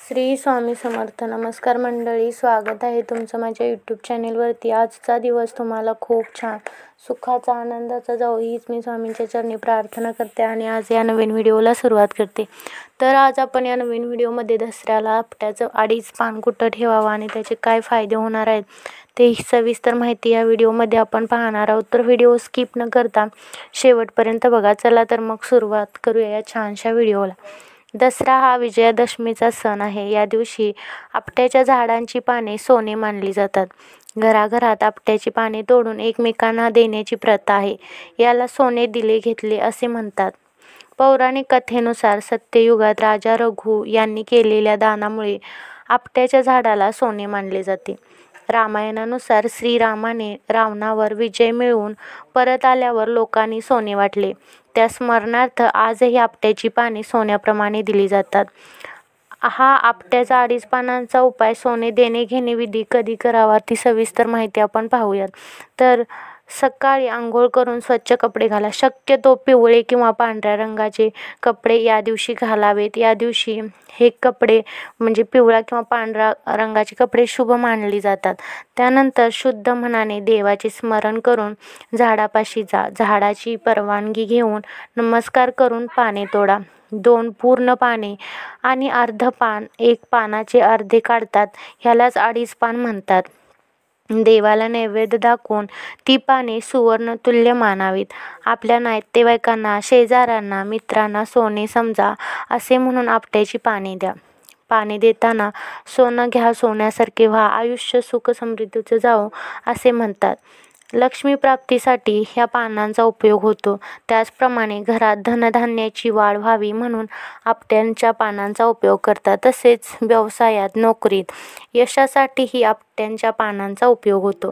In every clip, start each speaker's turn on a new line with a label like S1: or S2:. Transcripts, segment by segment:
S1: श्री स्वामी समर्थ. नमस्कार मंडळी, स्वागत आहे तुमचं माझ्या यूट्यूब चॅनेलवरती. आजचा दिवस तुम्हाला खूप छान सुखाचा आनंदाचा जाऊ हीच मी स्वामींच्या चरणी प्रार्थना करते आणि आज या नवीन व्हिडिओला सुरुवात करते. तर आज आपण या नवीन व्हिडिओमध्ये दसऱ्याला आपट्याचं अडीच पान कुठं ठेवावं आणि त्याचे काय फायदे होणार आहेत ते सविस्तर माहिती या व्हिडिओमध्ये आपण पाहणार आहोत. तर व्हिडिओ स्किप न करता शेवटपर्यंत बघा. चला तर मग सुरुवात करूया या छानशा व्हिडिओला. दसरा हा विजयादशमीचा सण आहे. या दिवशी आपट्याच्या झाडांची पाने सोने मानली जातात. घराघरात आपट्याची पाने तोडून एकमेकांना देण्याची प्रथा आहे. याला सोने दिले घेतले असे म्हणतात. पौराणिक कथेनुसार सत्ययुगात राजा रघु यांनी केलेल्या दानामुळे आपट्याच्या झाडाला सोने मानले जाते. रामायणानुसार श्रीरामाने रावणावर विजय मिळवून परत आल्यावर लोकांनी सोने वाटले. त्या स्मरणार्थ आजही आपट्याची पाने सोन्याप्रमाणे दिली जातात. हा आपट्याचा अडीच पानांचा उपाय सोने देणे घेणे विधी कधी करावा ती सविस्तर माहिती आपण पाहूयात. तर सकाळी आंघोळ करून स्वच्छ कपडे घाला. शक्यतो पिवळे किंवा पांढऱ्या रंगाचे कपडे या दिवशी घालावेत. या दिवशी हे कपडे म्हणजे पिवळा किंवा पांढरा रंगाचे कपडे शुभ मानली जातात. त्यानंतर शुद्ध मनाने देवाचे स्मरण करून झाडापाशी जा. झाडाची परवानगी घेऊन नमस्कार करून पाने तोडा. 2 पूर्ण पाने आणि अर्ध पान, 1 पानाचे अर्धे काढतात. ह्यालाच अडीच पान म्हणतात. देवाला नैवेद्य दाखवून ती पाने सुवर्णतुल्य मानावीत. आपल्या नातेवाईकांना, शेजाऱ्यांना, मित्रांना सोने समजा असे म्हणून आपट्याची पाने द्या. पाने देताना सोनं घ्या, सोन्यासारखे व्हा, आयुष्य सुख समृद्धीचं जावो असे म्हणतात. लक्ष्मी प्राप्तीसाठी ह्या पानांचा उपयोग होतो. त्याचप्रमाणे घरात धनधान्याची वाढ व्हावी म्हणून आपट्यांच्या पानांचा उपयोग करतात. तसेच व्यवसायात, नोकरीत यशासाठीही आपट्यांच्या पानांचा उपयोग होतो.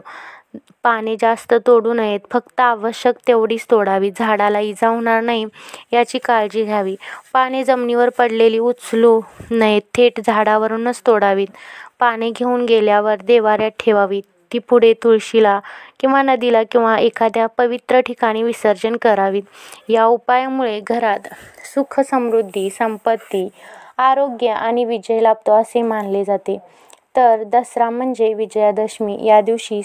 S1: पाने जास्त तोडू नयेत, फक्त आवश्यक तेवढीच तोडावी. झाडाला इजा होणार नाही याची काळजी घ्यावी. पाने जमिनीवर पडलेली उचलू नयेत, थेट झाडावरूनच तोडावीत. पाने घेऊन गेल्यावर देवाऱ्यात ठेवावीत. ती पुढे तुळशीला किंवा नदीला किंवा एखाद्या पवित्र ठिकाणी विसर्जन करावीत. या उपायामुळे घरात सुख समृद्धी, संपत्ती, आरोग्य आणि विजय लाभतो असे मानले जाते. तर दसरा म्हणजे विजयादशमी. या दिवशी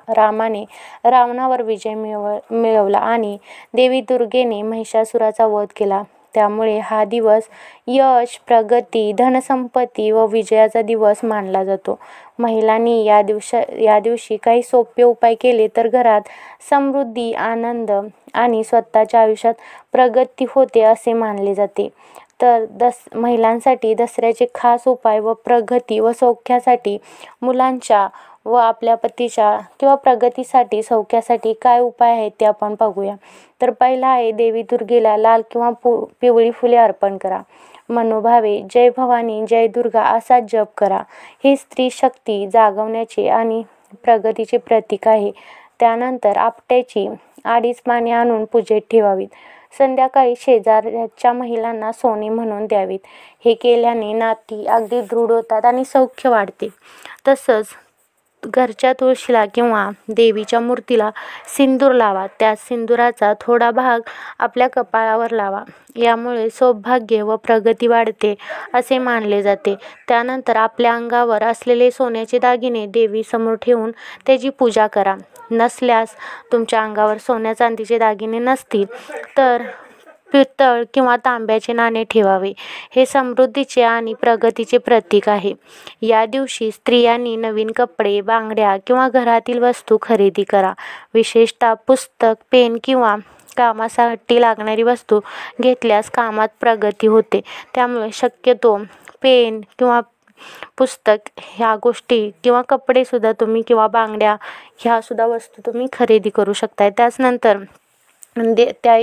S1: रामाने रावणावर विजय मिळवला आणि देवी दुर्गेने महिषासुराचा वध केला. त्यामुळे हा दिवस यश, प्रगती, धनसंपत्ती व विजयाचा दिवस मानला जातो. महिलांनी या दिवशी काही सोपे उपाय केले तर घरात समृद्धी, आनंद आणि स्वतःच्या आयुष्यात प्रगती होते असे मानले जाते. तर महिलांसाठी दसऱ्याचे खास उपाय व प्रगती व सौख्यासाठी, मुलांच्या व आपल्या पतीच्या किंवा प्रगतीसाठी, सौख्यासाठी काय उपाय आहेत ते आपण पाहूया. तर पहिला आहे देवी दुर्गेला लाल किंवा पिवळी फुले अर्पण करा. मनोभावे जय भवानी, जय दुर्गा असा जप करा. ही स्त्री शक्ती जागवण्याचे आणि प्रगतीचे प्रतीक आहे. त्यानंतर आपट्याची अडीच पाने आणून पूजेत ठेवावीत. संध्याकाळी शेजारच्या महिलांना सोने म्हणून द्यावीत. हे केल्याने नाती अगदी दृढ होतात आणि सौख्य वाढते. तसंच घरच्या तुळशीला किंवा देवीच्या मूर्तीला सिंदूर लावा. त्या सिंदुराचा थोडा भाग आपल्या कपाळावर लावा. यामुळे सौभाग्य व प्रगती वाढते असे मानले जाते. त्यानंतर आपल्या अंगावर असलेले सोन्याचे दागिने देवीसमोर ठेवून त्याची पूजा करा. नसल्यास तुमच्या अंगावर सोन्या चांदीचे दागिने नसतील तर पितळ किंवा तांब्याचे नाणे ठेवावे. हे समृद्धीचे आणि प्रगतीचे प्रतीक आहे. या दिवशी स्त्रियांनी नवीन कपडे, बांगड्या किंवा घरातील वस्तू खरेदी करा. विशेषतः पुस्तक, पेन किंवा कामासाठी लागणारी वस्तू घेतल्यास कामात प्रगती होते. त्यामुळे शक्यतो पेन किंवा पुस्तक ह्या गोष्टी किंवा कपडेसुद्धा तुम्ही किंवा बांगड्या ह्यासुद्धा वस्तू तुम्ही खरेदी करू शकताय. त्याचनंतर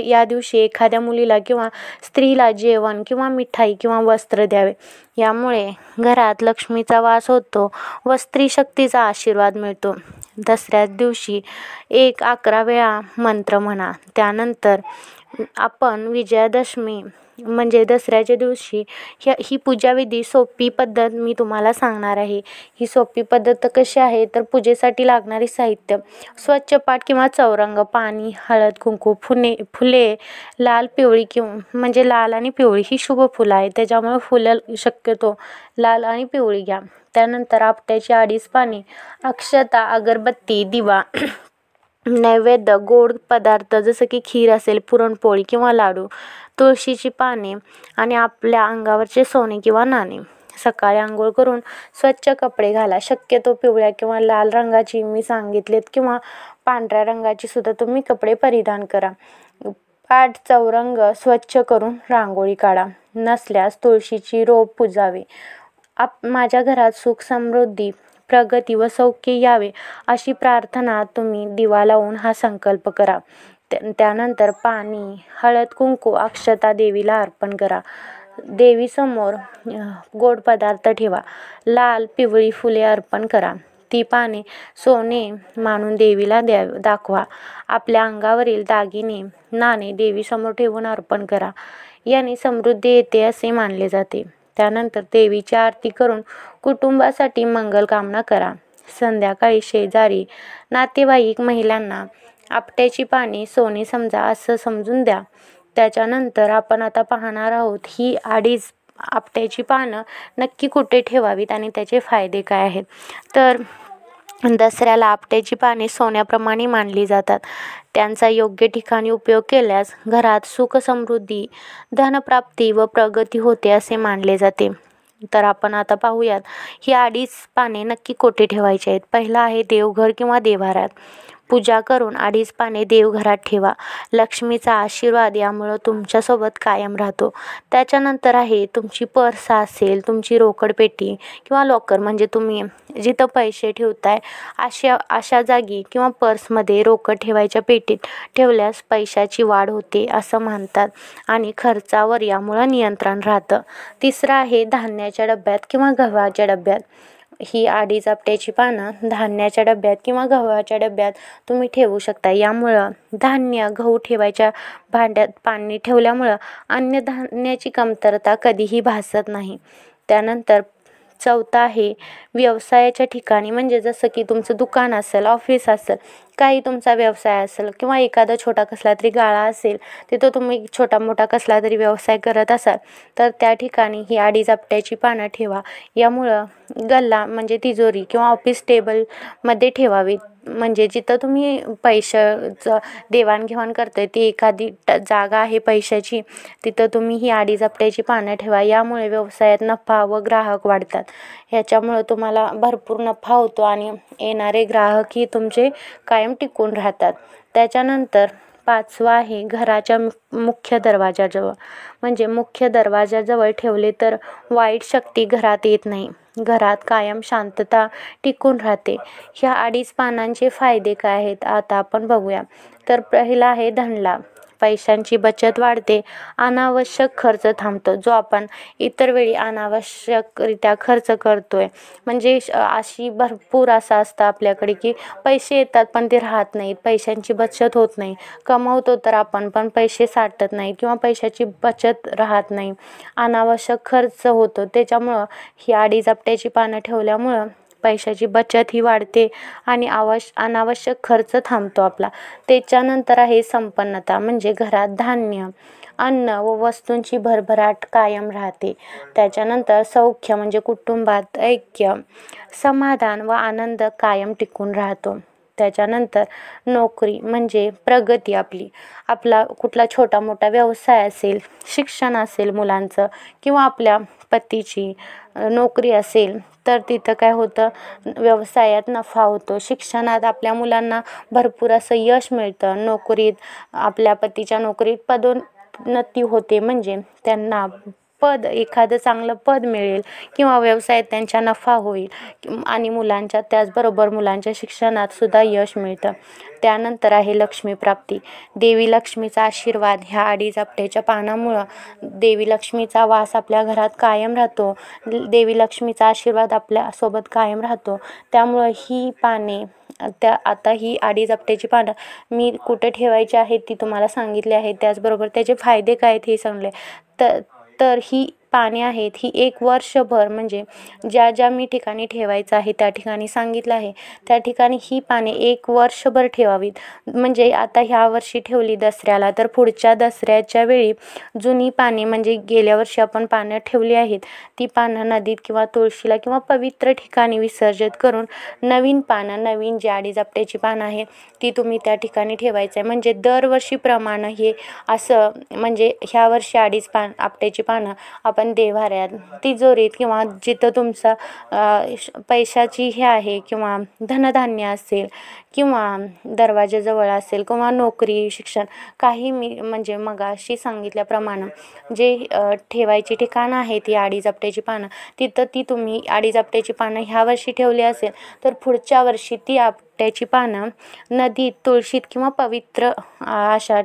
S1: या दिवशी एखाद्या मुलीला किंवा स्त्रीला जेवण किंवा मिठाई किंवा वस्त्र द्यावे. यामुळे घरात लक्ष्मीचा वास होतो व स्त्री शक्तीचा आशीर्वाद मिळतो. दसऱ्याच दिवशी 11 वेळा मंत्र म्हणा. त्यानंतर आपण विजयादशमी म्हणजे दसऱ्याच्या दिवशी ही पूजाविधी सोपी पद्धत मी तुम्हाला सांगणार आहे. ही सोपी पद्धत कशी आहे तर पूजेसाठी लागणारे साहित्य: स्वच्छ पाट किंवा चौरंग, पाणी, हळद, कुंकू, फुले लाल, पिवळी म्हणजे लाल आणि पिवळी ही शुभ फुलं आहे, त्याच्यामुळे फुलं शक्यतो लाल आणि पिवळी घ्या. त्यानंतर आपट्याची 2.5 पाने, अक्षता, अगरबत्ती, दिवा, नैवेद्य, गोड पदार्थ जसं की खीर असेल, पुरणपोळी किंवा लाडू, तुळशीची पाने आणि आपल्या अंगावरचे सोने किंवा नाणे. सकाळी आंघोळ करून स्वच्छ कपडे घाला. शक्यतो पिवळ्या किंवा लाल रंगाची मी सांगितलेत किंवा पांढऱ्या रंगाची सुद्धा तुम्ही कपडे परिधान करा. पाट चौरंग स्वच्छ करून रांगोळी काढा. नसल्यास तुळशीची रोप पुजावे. माझ्या घरात सुख समृद्धी प्रगती व सौख्य यावे अशी प्रार्थना तुम्ही दिवा लावून हा संकल्प करा. त्यानंतर पाणी, हळद, कुंकू, अक्षता देवीला अर्पण करा. देवीसमोर गोड पदार्थ ठेवा. लाल पिवळी फुले अर्पण करा. ती पाने सोने मानून देवीला दाखवा. आपल्या अंगावरील दागिने नाणे देवीसमोर ठेवून अर्पण करा. याने समृद्धी येते असे मानले जाते. त्यानंतर देवीची आरती करून कुटुंबासाठी मंगल कामना करा. संध्याकाळी शेजारी नातेवाईक महिलांना आपट्याची पाने सोने समजा असं समजून द्या. त्याच्यानंतर आपण आता पाहणार आहोत ही 2.5 आपट्याची पानं नक्की कुठे ठेवावीत आणि त्याचे फायदे काय आहेत. तर दसऱ्याला आपट्याची पाने सोन्याप्रमाणे मानली जातात. त्यांचा योग्य ठिकाणी उपयोग केल्यास घरात सुख समृद्धी, धनप्राप्ती व प्रगती होते असे मानले जाते. तर आपण आता पाहूयात ही 2.5 पाने नक्की कोठे ठेवायची आहेत. पहिला आहे देवघर किंवा देव्हाऱ्यात. पूजा करून 2.5 पाने देवघरात ठेवा. लक्ष्मीचा आशीर्वाद यामुळं तुमच्यासोबत कायम राहतो. त्याच्यानंतर आहे तुमची पर्स असेल, तुमची रोकड पेटी किंवा लॉकर म्हणजे तुम्ही जिथं पैसे ठेवताय अशा जागी किंवा पर्समध्ये रोकड ठेवायच्या पेटीत ठेवल्यास पैशाची वाढ होते असं म्हणतात आणि खर्चावर यामुळं नियंत्रण राहतं. तिसरं आहे धान्याच्या डब्यात किंवा गव्हाच्या डब्यात. ही 2.5 आपट्याची पानं धान्याच्या डब्यात किंवा गव्हाच्या डब्यात तुम्ही ठेवू शकता. यामुळं धान्य, गहू ठेवायच्या भांड्यात पाणी ठेवल्यामुळं अन्नधान्याची कमतरता कधीही भासत नाही. त्यानंतर चौथा आहे व्यवसायाच्या ठिकाणी म्हणजे जसं की तुमचं दुकान असेल, ऑफिस असेल, काही तुमचा व्यवसाय असेल किंवा एखादा छोटा कसला तरी गाळा असेल, तिथं तुम्ही छोटा मोठा कसला तरी व्यवसाय करत असाल तर त्या ठिकाणी ही 2.5 आपट्याची पानं ठेवा. यामुळं गल्ला म्हणजे तिजोरी किंवा ऑफिस टेबलमध्ये ठेवावी. म्हणजे जिथं तुम्ही पैशाचं देवाणघेवाण करताय ती एखादी जागा आहे पैशाची, तिथं तुम्ही ही 2.5 आपट्याची पानं ठेवा. यामुळे व्यवसायात नफा व ग्राहक वाढतात. ह्याच्यामुळं तुम्हाला भरपूर नफा होतो आणि येणारे ग्राहकही तुमचे कायम टिकून राहतात. त्याच्यानंतर 5वा आहे घराच्या मुख्य दरवाजाजवळ. म्हणजे मुख्य दरवाजाजवळ ठेवले तर वाईट शक्ती घरात येत नाही. घरात कायम शांतता टिकून राहते. ह्या 2.5 पानांचे फायदे काय आहेत आता आपण बघूया. तर पहिला आहे धनलाभ. पैशांची बचत वाढते. अनावश्यक खर्च थांबतो. जो आपण इतर वेळी अनावश्यकरित्या खर्च करतोय म्हणजे अशी भरपूर असं असतं आपल्याकडे की पैसे येतात पण ते राहत नाहीत. पैशांची बचत होत नाही. कमवतो तर आपण पण पैसे साठत नाही किंवा पैशाची बचत राहत नाही. अनावश्यक खर्च होतो. त्याच्यामुळं ही 2.5 आपट्याची पानं ठेवल्यामुळं पैशाची बचत ही वाढते आणि अनावश्यक खर्च थांबतो आपला. त्याच्यानंतर आहे संपन्नता. म्हणजे घरात धान्य, अन्न व वस्तूंची भरभराट कायम राहते. त्याच्यानंतर सौख्य म्हणजे कुटुंबात ऐक्य, समाधान व आनंद कायम टिकून राहतो. त्याच्यानंतर नोकरी म्हणजे प्रगती आपला कुठला छोटा मोठा व्यवसाय असेल, शिक्षण असेल मुलांचं किंवा आपल्या पतीची नोकरी असेल तर तिथं काय होतं, व्यवसायात नफा होतो. शिक्षणात आपल्या मुलांना भरपूर असं यश मिळतं. नोकरीत आपल्या पतीच्या नोकरीत पदोन्नती होते म्हणजे त्यांना एखादं चांगलं पद मिळेल किंवा व्यवसायात त्यांच्या नफा होईल आणि त्याचबरोबर मुलांच्या शिक्षणात सुद्धा यश मिळतं. त्यानंतर आहे लक्ष्मीप्राप्ती. देवी लक्ष्मीचा आशीर्वाद. ह्या अडीच आपट्याच्या पानामुळं देवी लक्ष्मीचा वास आपल्या घरात कायम राहतो. देवी लक्ष्मीचा आशीर्वाद आपल्यासोबत कायम राहतो. त्यामुळं ही पाने आता ही अडीच आपट्याची पानं मी कुठे ठेवायची आहेत ती तुम्हाला सांगितले आहे. त्याचबरोबर त्याचे फायदे काय आहेत हे सांगले. तर ही पाने आहेत ही एक वर्षभर म्हणजे ज्या ज्या मी ठिकाणी ठेवायचं आहे त्या ठिकाणी सांगितलं आहे त्या ठिकाणी ही पाने एक वर्षभर ठेवावीत. म्हणजे आता ह्या वर्षी ठेवली दसऱ्याला तर पुढच्या दसऱ्याच्या वेळी जुनी पाने म्हणजे गेल्या वर्षी आपण पानं ठेवली आहेत ती पानं नदीत किंवा तुळशीला किंवा पवित्र ठिकाणी विसर्जित करून नवीन जी अडीच आपट्याची पानं आहेत ती तुम्ही त्या ठिकाणी ठेवायचं आहे. म्हणजे दरवर्षीप्रमाणे हे असं म्हणजे ह्या वर्षी अडीच आपट्याची पानं आपण देव्हाऱ्यात, तिजोरीत किंवा जिथं तुमचा पैशाची हे आहे किंवा धनधान्य असेल किंवा दरवाजाजवळ असेल किंवा नोकरी, शिक्षण काही म्हणजे मगाशी सांगितल्याप्रमाणे जे ठेवायची ठिकाणं आहेत ती अडीच आपट्याची पानं तिथं ती तुम्ही अडीच आपट्याची पानं ह्या वर्षी ठेवली असेल तर पुढच्या वर्षी ती आपट्याची पानं नदीत, तुळशीत किंवा पवित्र अशा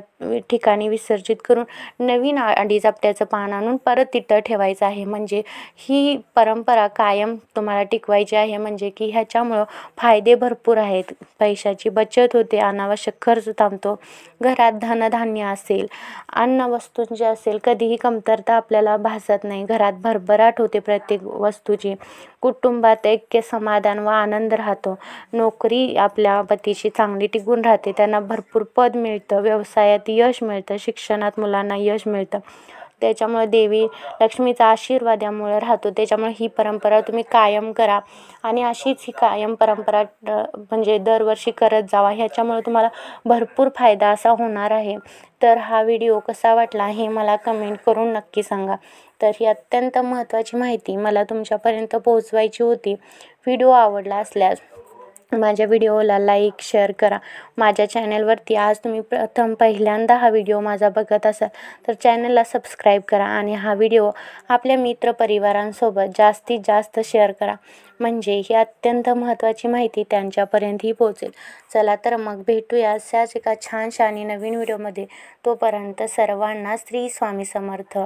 S1: ठिकाणी विसर्जित करून नवीन अडीच आपट्याचं पान आणून परत तिथं ठेवायचं आहे. म्हणजे ही परंपरा कायम तुम्हाला टिकवायची आहे. म्हणजे की ह्याच्यामुळं फायदे भरपूर आहेत. पैशाची बचत होते, अनावश्यक खर्च थांबतो, घरात धनधान्य असेल, अन्न वस्तूंचे असेल कधीही कमतरता आपल्याला भासत नाही, घरात भरभराट होते प्रत्येक वस्तूची, कुटुंबात ऐक्य, समाधान व आनंद राहतो, नोकरी आपल्या पतीची चांगली टिकून राहते, त्यांना भरपूर पद मिळतं, व्यवसायात यश मिळतं, शिक्षणात मुलांना यश मिळतं. त्याच्यामुळे देवी लक्ष्मीचा आशीर्वाद यामुळे राहतो. त्याच्यामुळे ही परंपरा तुम्ही कायम करा आणि अशीच ही कायम परंपरा म्हणजे दरवर्षी करत जावा. ह्याच्यामुळे तुम्हाला भरपूर फायदा असा होणार आहे. तर हा व्हिडिओ कसा वाटला हे मला कमेंट करून नक्की सांगा. तर ही अत्यंत महत्त्वाची माहिती मला तुमच्यापर्यंत पोहोचवायची होती. व्हिडिओ आवडला असल्यास माझ्या व्हिडिओला लाईक, शेअर करा. माझ्या चॅनलवरती आज तुम्ही पहिल्यांदा हा व्हिडिओ माझा बघत असाल तर चॅनलला सबस्क्राईब करा आणि हा व्हिडिओ आपल्या मित्रपरिवारांसोबत जास्तीत जास्त शेअर करा. म्हणजे ही अत्यंत महत्त्वाची माहिती त्यांच्यापर्यंतही पोहोचेल. चला तर मग भेटूया अशाच एका छानशा आणि नवीन व्हिडिओमध्ये. तोपर्यंत सर्वांना श्री स्वामी समर्थ.